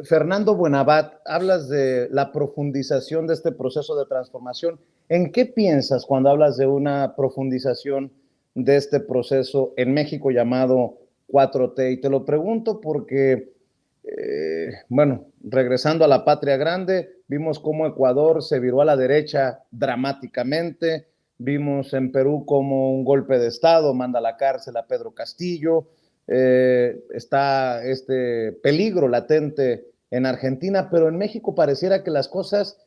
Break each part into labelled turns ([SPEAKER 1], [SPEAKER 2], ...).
[SPEAKER 1] Fernando Buenabat, hablas de la profundización de este proceso de transformación. ¿En qué piensas cuando hablas de una profundización de este proceso en México llamado 4T? Y te lo pregunto porque, bueno, regresando a la patria grande, vimos cómo Ecuador se viró a la derecha dramáticamente, vimos en Perú como un golpe de Estado manda a la cárcel a Pedro Castillo, está este peligro latente en Argentina, pero en México pareciera que las cosas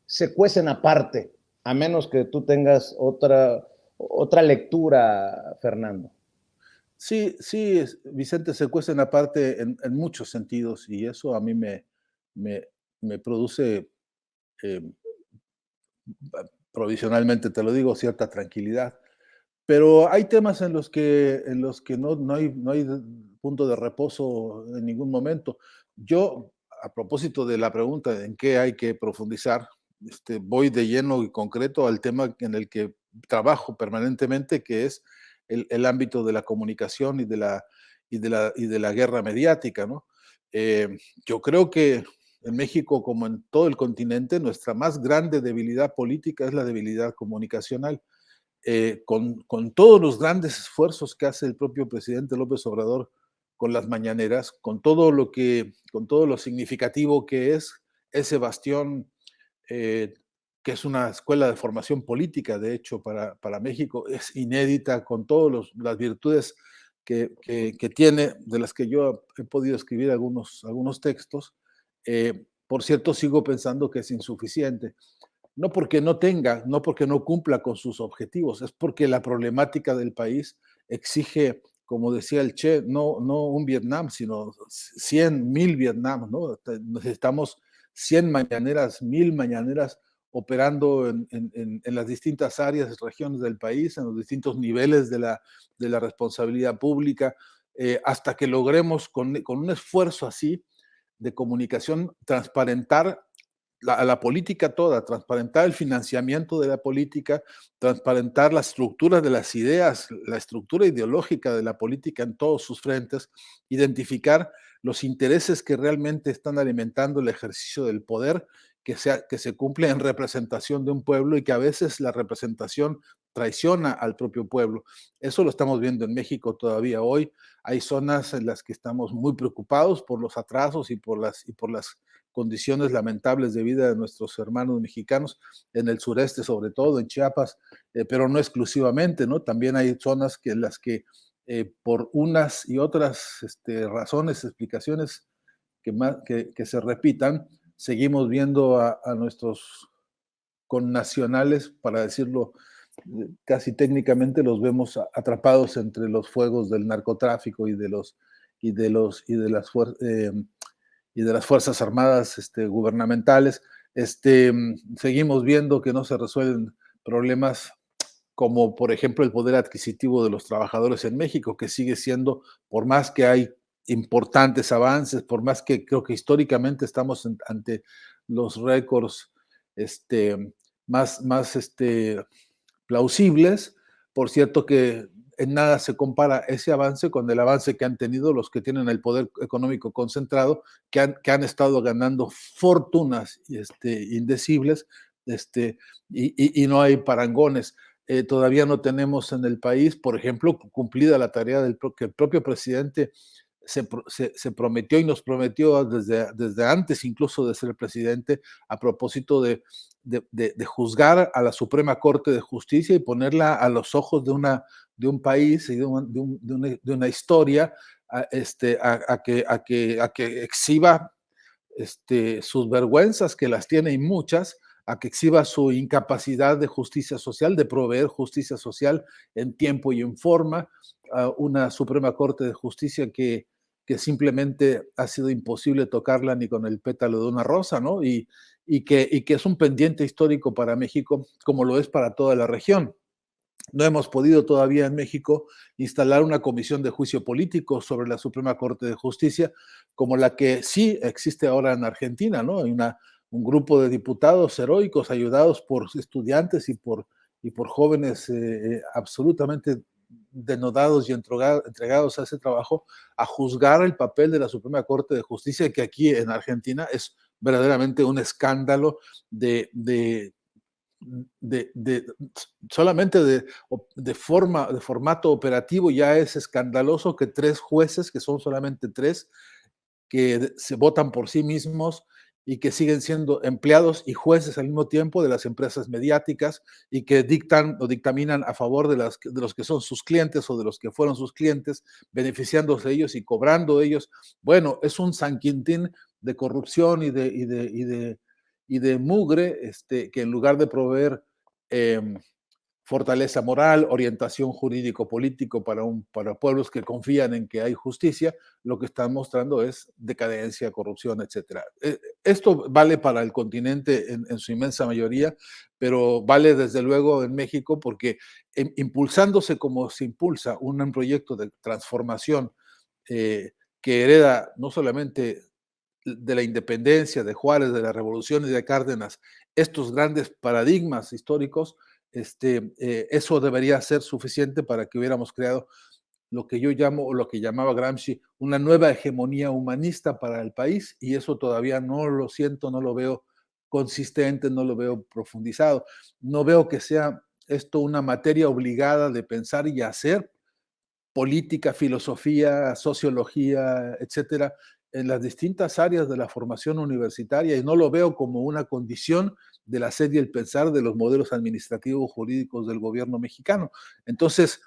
[SPEAKER 1] se cuecen aparte, a menos que tú tengas otra lectura, Fernando.
[SPEAKER 2] Sí, sí, Vicente, se cuecen aparte en muchos sentidos y eso a mí me, me produce, eh, provisionalmente te lo digo, cierta tranquilidad. Pero hay temas en los que no hay punto de reposo en ningún momento. Yo, a propósito de la pregunta en qué hay que profundizar, voy de lleno y concreto al tema en el que trabajo permanentemente, que es el ámbito de la comunicación y de la guerra mediática, ¿no? Eh, yo creo que en México, como en todo el continente, nuestra más grande debilidad política es la debilidad comunicacional. Con todos los grandes esfuerzos que hace el propio presidente López Obrador con las mañaneras, con todo lo significativo que es ese bastión, eh, que es una escuela de formación política, de hecho, para México, es inédita, con todas las virtudes que tiene, de las que yo he podido escribir algunos textos. Por cierto, sigo pensando que es insuficiente. No porque no tenga, no porque no cumpla con sus objetivos, es porque la problemática del país exige, como decía el Che, no un Vietnam, sino 100, 1000 Vietnam, ¿no? Necesitamos 100 mañaneras, 1000 mañaneras operando en las distintas áreas, regiones del país, en los distintos niveles de la responsabilidad pública, hasta que logremos con un esfuerzo así de comunicación transparentar a la política toda, transparentar el financiamiento de la política, transparentar la estructura de las ideas, la estructura ideológica de la política en todos sus frentes, identificar los intereses que realmente están alimentando el ejercicio del poder, que se cumple en representación de un pueblo y que a veces la representación traiciona al propio pueblo. Eso lo estamos viendo en México todavía hoy. Hay zonas en las que estamos muy preocupados por los atrasos y por las condiciones lamentables de vida de nuestros hermanos mexicanos en el sureste, sobre todo en Chiapas, pero no exclusivamente, ¿no? También hay zonas en las que por unas y otras razones, explicaciones que se repitan, seguimos viendo a nuestros connacionales, para decirlo casi técnicamente, los vemos atrapados entre los fuegos del narcotráfico y de las Fuerzas Armadas gubernamentales. Seguimos viendo que no se resuelven problemas como, por ejemplo, el poder adquisitivo de los trabajadores en México, que sigue siendo, por más que hay importantes avances, por más que creo que históricamente estamos ante los récords más plausibles. Por cierto que en nada se compara ese avance con el avance que han tenido los que tienen el poder económico concentrado, que han estado ganando fortunas indecibles, y no hay parangones. Todavía no tenemos en el país, por ejemplo, cumplida la tarea que el propio presidente se prometió y nos prometió desde antes incluso de ser presidente, a propósito de juzgar a la Suprema Corte de Justicia y ponerla a los ojos de un país y de una historia, a que exhiba sus vergüenzas, que las tiene y muchas, a que exhiba su incapacidad de justicia social, de proveer justicia social en tiempo y en forma, a una Suprema Corte de Justicia que simplemente ha sido imposible tocarla ni con el pétalo de una rosa, ¿no? Y que es un pendiente histórico para México, como lo es para toda la región. No hemos podido todavía en México instalar una comisión de juicio político sobre la Suprema Corte de Justicia, como la que sí existe ahora en Argentina, ¿no? Hay un grupo de diputados heroicos ayudados por estudiantes y por jóvenes absolutamente denodados y entregados a ese trabajo, a juzgar el papel de la Suprema Corte de Justicia, que aquí en Argentina es verdaderamente un escándalo de solamente de formato operativo. Ya es escandaloso que 3 jueces, que son solamente 3, que se votan por sí mismos y que siguen siendo empleados y jueces al mismo tiempo de las empresas mediáticas, y que dictan o dictaminan a favor de los que son sus clientes o de los que fueron sus clientes, beneficiándose ellos y cobrando ellos. Bueno, es un San Quintín de corrupción y de mugre, que en lugar de proveer fortaleza moral, orientación jurídico-político para pueblos que confían en que hay justicia, lo que están mostrando es decadencia, corrupción, etc. Esto vale para el continente en su inmensa mayoría, pero vale desde luego en México, porque impulsándose como se impulsa un proyecto de transformación que hereda no solamente de la independencia, de Juárez, de la Revolución y de Cárdenas, estos grandes paradigmas históricos, eso debería ser suficiente para que hubiéramos creado lo que yo llamo, o lo que llamaba Gramsci, una nueva hegemonía humanista para el país, y eso todavía no lo siento, no lo veo consistente, no lo veo profundizado. No veo que sea esto una materia obligada de pensar y hacer política, filosofía, sociología, etcétera, en las distintas áreas de la formación universitaria, y no lo veo como una condición del hacer y el pensar de los modelos administrativos jurídicos del gobierno mexicano. Entonces,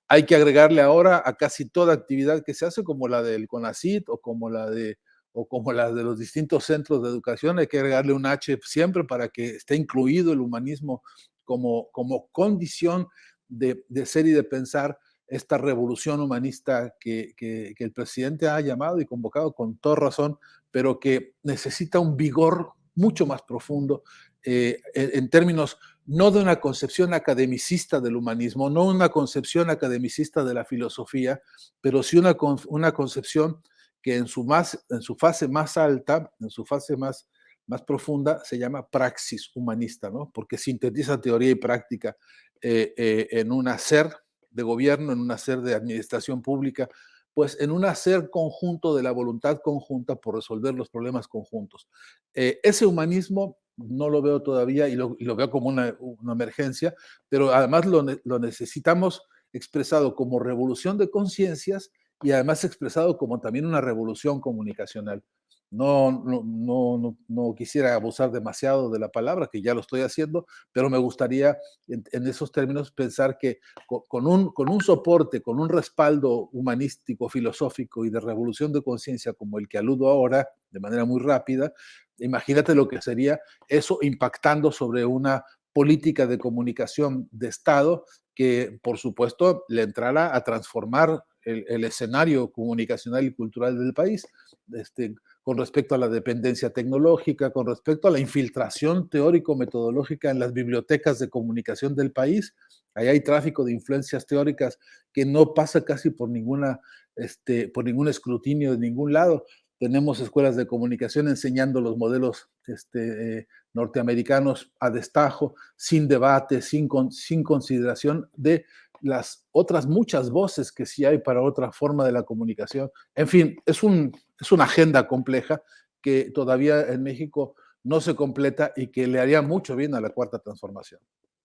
[SPEAKER 2] hay que agregarle ahora a casi toda actividad que se hace, como la del CONACYT o como la de los distintos centros de educación, hay que agregarle un H siempre para que esté incluido el humanismo como condición de ser y de pensar esta revolución humanista que el presidente ha llamado y convocado con toda razón, pero que necesita un vigor mucho más profundo, en términos no de una concepción academicista del humanismo, no una concepción academicista de la filosofía, pero sí una concepción que en su fase más alta, en su fase más profunda, se llama praxis humanista, ¿no? Porque sintetiza teoría y práctica en un hacer de gobierno, en un hacer de administración pública, pues en un hacer conjunto de la voluntad conjunta por resolver los problemas conjuntos. Ese humanismo no lo veo todavía, y lo veo como una emergencia, pero además lo necesitamos expresado como revolución de conciencias, y además expresado como también una revolución comunicacional. No quisiera abusar demasiado de la palabra, que ya lo estoy haciendo, pero me gustaría en esos términos pensar que con un soporte, con un respaldo humanístico, filosófico y de revolución de conciencia como el que aludo ahora, de manera muy rápida, imagínate lo que sería eso impactando sobre una política de comunicación de Estado que, por supuesto, le entrará a transformar el escenario comunicacional y cultural del país, con respecto a la dependencia tecnológica, con respecto a la infiltración teórico-metodológica en las bibliotecas de comunicación del país. Ahí hay tráfico de influencias teóricas que no pasa casi por ningún escrutinio de ningún lado. Tenemos escuelas de comunicación enseñando los modelos norteamericanos a destajo, sin debate, sin consideración de las otras muchas voces que sí hay para otra forma de la comunicación. En fin, es una agenda compleja que todavía en México no se completa y que le haría mucho bien a la Cuarta Transformación.